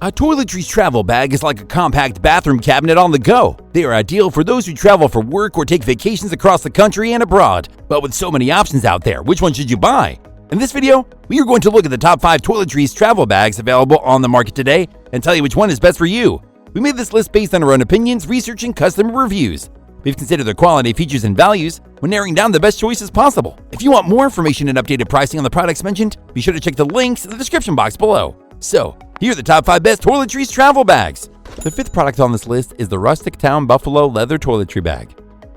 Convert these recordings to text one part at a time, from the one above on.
A Toiletries Travel Bag is like a compact bathroom cabinet on the go. They are ideal for those who travel for work or take vacations across the country and abroad. But with so many options out there, which one should you buy? In this video, we are going to look at the top 5 Toiletries Travel Bags available on the market today and tell you which one is best for you. We made this list based on our own opinions, research, and customer reviews. We've considered their quality, features, and values when narrowing down the best choices possible. If you want more information and updated pricing on the products mentioned, be sure to check the links in the description box below. So, here are the top 5 best Toiletries Travel Bags. The 5th product on this list is the Rustic Buffalo Leather Toiletry Bag.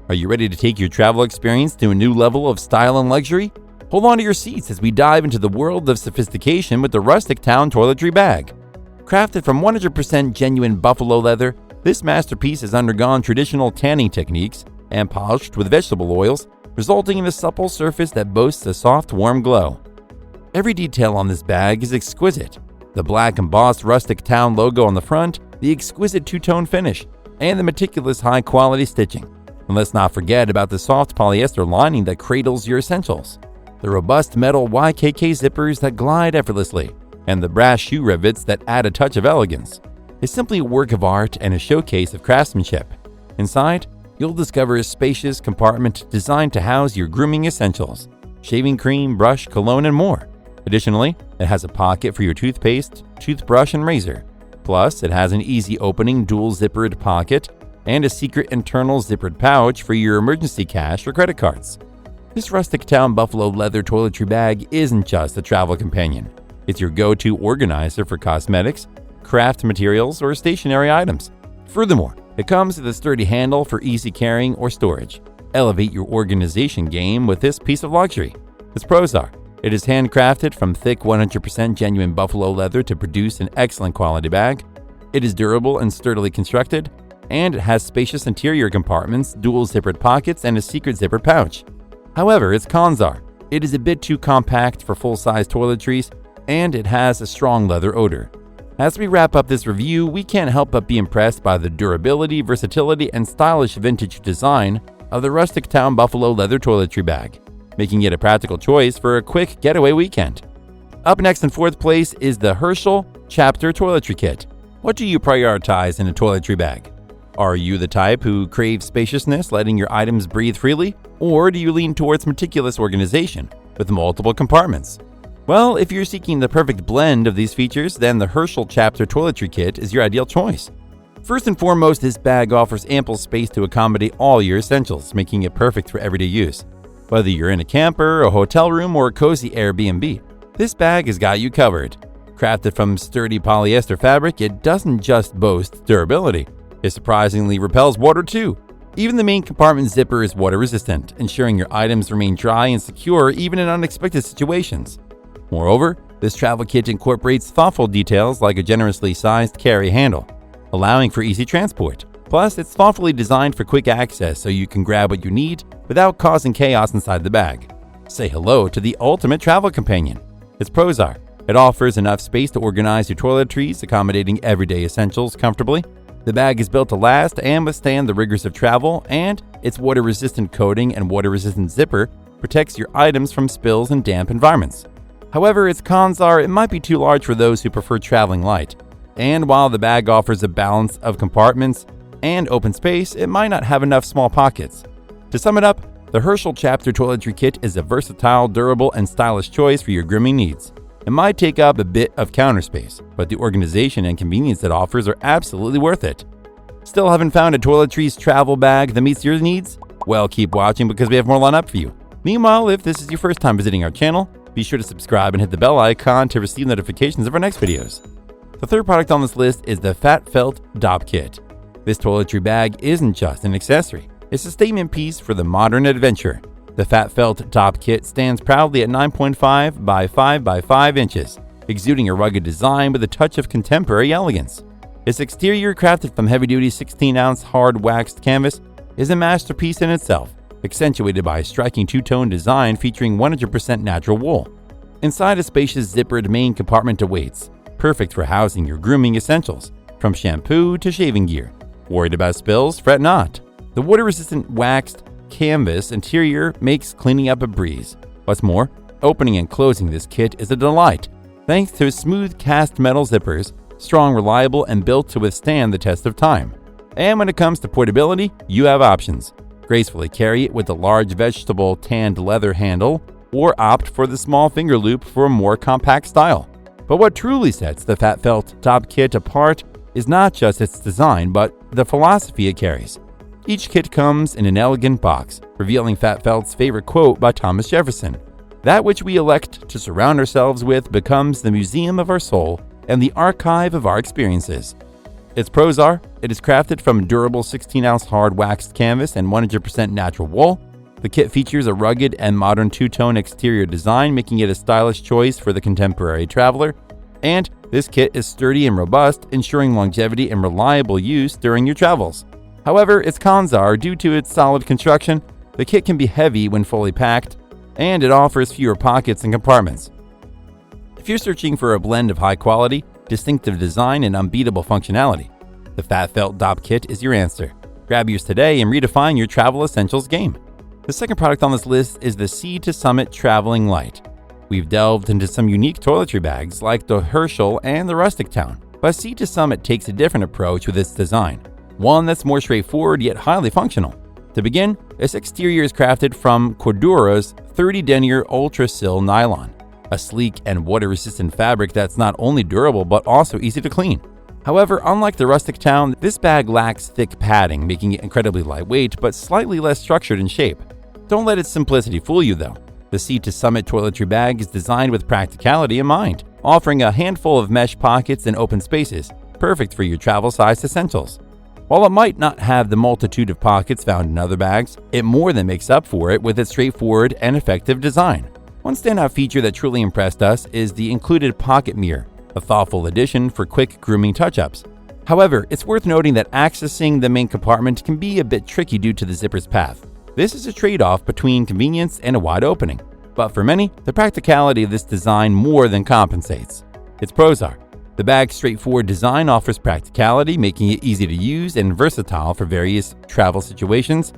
Are you ready to take your travel experience to a new level of style and luxury? Hold on to your seats as we dive into the world of sophistication with the Rustic Toiletry Bag. Crafted from 100% genuine buffalo leather, this masterpiece has undergone traditional tanning techniques and polished with vegetable oils, resulting in a supple surface that boasts a soft, warm glow. Every detail on this bag is exquisite. The black embossed Rustic Town logo on the front, the exquisite two-tone finish, and the meticulous high-quality stitching. And let's not forget about the soft polyester lining that cradles your essentials, the robust metal YKK zippers that glide effortlessly, and the brass shoe rivets that add a touch of elegance. It's simply a work of art and a showcase of craftsmanship. Inside, you'll discover a spacious compartment designed to house your grooming essentials, shaving cream, brush, cologne, and more. Additionally, it has a pocket for your toothpaste, toothbrush, and razor. Plus, it has an easy opening dual zippered pocket and a secret internal zippered pouch for your emergency cash or credit cards. This Rustic Town Buffalo Leather Toiletry Bag isn't just a travel companion. It's your go-to organizer for cosmetics, craft materials, or stationery items. Furthermore, it comes with a sturdy handle for easy carrying or storage. Elevate your organization game with this piece of luxury. Its pros are: it is handcrafted from thick 100% genuine buffalo leather to produce an excellent quality bag. It is durable and sturdily constructed, and it has spacious interior compartments, dual zippered pockets, and a secret zippered pouch. However, its cons are: it is a bit too compact for full-size toiletries, and it has a strong leather odor. As we wrap up this review, we can't help but be impressed by the durability, versatility, and stylish vintage design of the Rustic Town Buffalo Leather Toiletry Bag, making it a practical choice for a quick getaway weekend. Up next in 4th place is the Herschel Chapter Toiletry Kit. What do you prioritize in a toiletry bag? Are you the type who craves spaciousness, letting your items breathe freely? Or do you lean towards meticulous organization with multiple compartments? Well, if you're seeking the perfect blend of these features, then the Herschel Chapter Toiletry Kit is your ideal choice. First and foremost, this bag offers ample space to accommodate all your essentials, making it perfect for everyday use. Whether you're in a camper, a hotel room, or a cozy Airbnb, this bag has got you covered. Crafted from sturdy polyester fabric, it doesn't just boast durability. It surprisingly repels water too. Even the main compartment zipper is water resistant, ensuring your items remain dry and secure even in unexpected situations. Moreover, this travel kit incorporates thoughtful details like a generously sized carry handle, allowing for easy transport. Plus, it's thoughtfully designed for quick access so you can grab what you need without causing chaos inside the bag. Say hello to the ultimate travel companion. Its pros are: it offers enough space to organize your toiletries, accommodating everyday essentials comfortably. The bag is built to last and withstand the rigors of travel, and its water-resistant coating and water-resistant zipper protects your items from spills in damp environments. However, its cons are: it might be too large for those who prefer traveling light. And while the bag offers a balance of compartments and open space, it might not have enough small pockets. To sum it up, the Herschel Chapter Toiletry Kit is a versatile, durable, and stylish choice for your grooming needs. It might take up a bit of counter space, but the organization and convenience it offers are absolutely worth it. Still haven't found a Toiletries travel bag that meets your needs? Well, keep watching because we have more lined up for you. Meanwhile, if this is your first time visiting our channel, be sure to subscribe and hit the bell icon to receive notifications of our next videos. The 3rd product on this list is the Fat Felt DOPP Kit. This toiletry bag isn't just an accessory. It's a statement piece for the modern adventurer. The Fat Felt DOPP Kit stands proudly at 9.5 by 5 by 5 inches, exuding a rugged design with a touch of contemporary elegance. Its exterior, crafted from heavy-duty 16-ounce hard waxed canvas, is a masterpiece in itself, accentuated by a striking two-tone design featuring 100% natural wool. Inside, a spacious zippered main compartment awaits, perfect for housing your grooming essentials, from shampoo to shaving gear. Worried about spills? Fret not. The water-resistant waxed canvas interior makes cleaning up a breeze. What's more, opening and closing this kit is a delight, thanks to smooth cast metal zippers strong, reliable, and built to withstand the test of time. And when it comes to portability, you have options. Gracefully carry it with the large vegetable tanned leather handle, or opt for the small finger loop for a more compact style. But what truly sets the Fat Felt DOPP kit apart is not just its design, but the philosophy it carries. Each kit comes in an elegant box, revealing Fat Felt's favorite quote by Thomas Jefferson: "That which we elect to surround ourselves with becomes the museum of our soul and the archive of our experiences." Its pros are: it is crafted from durable 16-ounce hard waxed canvas and 100% natural wool. The kit features a rugged and modern two-tone exterior design, making it a stylish choice for the contemporary traveler. And this kit is sturdy and robust, ensuring longevity and reliable use during your travels. However, its cons are, due to its solid construction, the kit can be heavy when fully packed, and it offers fewer pockets and compartments. If you're searching for a blend of high quality, distinctive design, and unbeatable functionality, the Fat Felt DOPP kit is your answer. Grab yours today and redefine your travel essentials game. The second product on this list is the Summit TravellingLight. We've delved into some unique toiletry bags like the Herschel and the Rustic Town, but Summit takes a different approach with its design, one that's more straightforward yet highly functional. To begin, its exterior is crafted from Cordura's 30 denier Ultra Sil nylon, a sleek and water-resistant fabric that's not only durable but also easy to clean. However, unlike the Rustic Town, this bag lacks thick padding, making it incredibly lightweight but slightly less structured in shape. Don't let its simplicity fool you, though. The Summit Toiletry Bag is designed with practicality in mind, offering a handful of mesh pockets and open spaces, perfect for your travel-sized essentials. While it might not have the multitude of pockets found in other bags, it more than makes up for it with its straightforward and effective design. One standout feature that truly impressed us is the included pocket mirror, a thoughtful addition for quick grooming touch-ups. However, it's worth noting that accessing the main compartment can be a bit tricky due to the zipper's path. This is a trade-off between convenience and a wide opening, but for many, the practicality of this design more than compensates. Its pros are: the bag's straightforward design offers practicality, making it easy to use and versatile for various travel situations.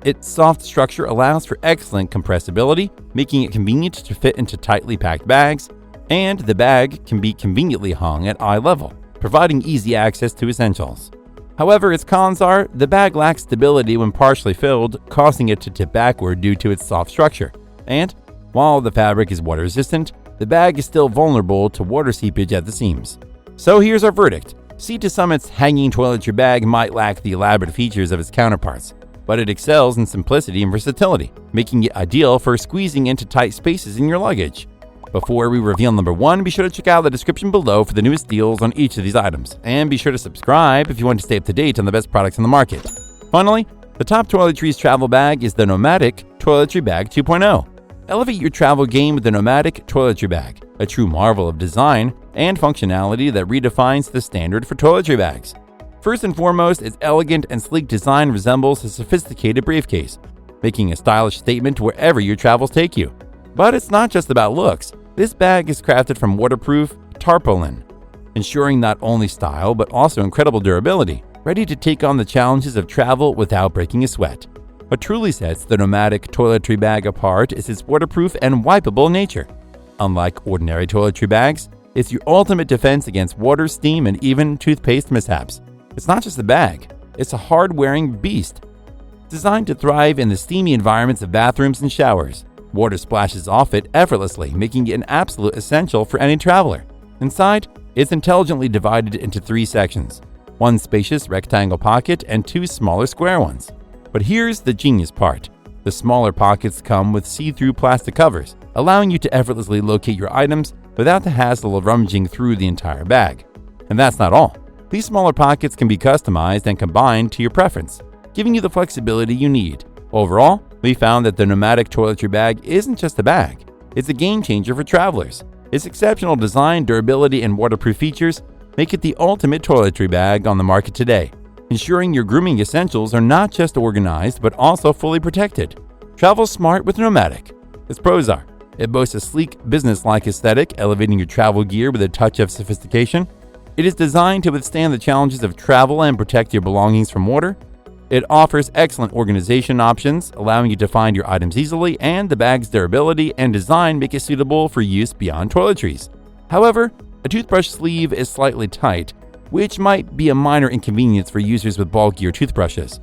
Its soft structure allows for excellent compressibility, making it convenient to fit into tightly packed bags, and the bag can be conveniently hung at eye level, providing easy access to essentials. However, its cons are: the bag lacks stability when partially filled, causing it to tip backward due to its soft structure. And while the fabric is water resistant, the bag is still vulnerable to water seepage at the seams. So here's our verdict. Summit's hanging toiletry bag might lack the elaborate features of its counterparts, but it excels in simplicity and versatility, making it ideal for squeezing into tight spaces in your luggage. Before we reveal number one, be sure to check out the description below for the newest deals on each of these items, and be sure to subscribe if you want to stay up to date on the best products on the market. Finally, the top Toiletries travel bag is the Nomatic Toiletry Bag 2.0. Elevate your travel game with the Nomatic Toiletry Bag, a true marvel of design and functionality that redefines the standard for toiletry bags. First and foremost, its elegant and sleek design resembles a sophisticated briefcase, making a stylish statement wherever your travels take you. But it's not just about looks. This bag is crafted from waterproof tarpaulin, ensuring not only style but also incredible durability, ready to take on the challenges of travel without breaking a sweat. What truly sets the Nomatic Toiletry Bag apart is its waterproof and wipeable nature. Unlike ordinary toiletry bags, it's your ultimate defense against water, steam, and even toothpaste mishaps. It's not just a bag, it's a hard-wearing beast. Designed to thrive in the steamy environments of bathrooms and showers, water splashes off it effortlessly, making it an absolute essential for any traveler. Inside, it's intelligently divided into 3 sections: one spacious rectangle pocket and 2 smaller square ones. But here's the genius part. The smaller pockets come with see-through plastic covers, allowing you to effortlessly locate your items without the hassle of rummaging through the entire bag. And that's not all. These smaller pockets can be customized and combined to your preference, giving you the flexibility you need. Overall, we found that the Nomatic Toiletry Bag isn't just a bag, it's a game changer for travelers. Its exceptional design, durability, and waterproof features make it the ultimate toiletry bag on the market today, ensuring your grooming essentials are not just organized but also fully protected. Travel smart with Nomatic. Its pros are: it boasts a sleek, business-like aesthetic, elevating your travel gear with a touch of sophistication. It is designed to withstand the challenges of travel and protect your belongings from water. It offers excellent organization options, allowing you to find your items easily, and the bag's durability and design make it suitable for use beyond toiletries. However, A toothbrush sleeve is slightly tight, which might be a minor inconvenience for users with bulkier toothbrushes.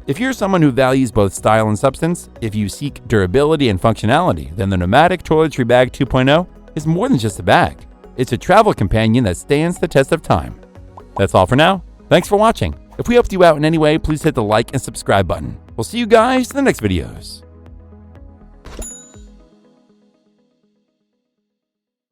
If you're someone who values both style and substance, if you seek durability and functionality, then the Nomatic Toiletry Bag 2.0 is more than just a bag. It's a travel companion that stands the test of time. That's all for now. Thanks for watching. If we helped you out in any way, please hit the like and subscribe button. We'll see you guys in the next videos.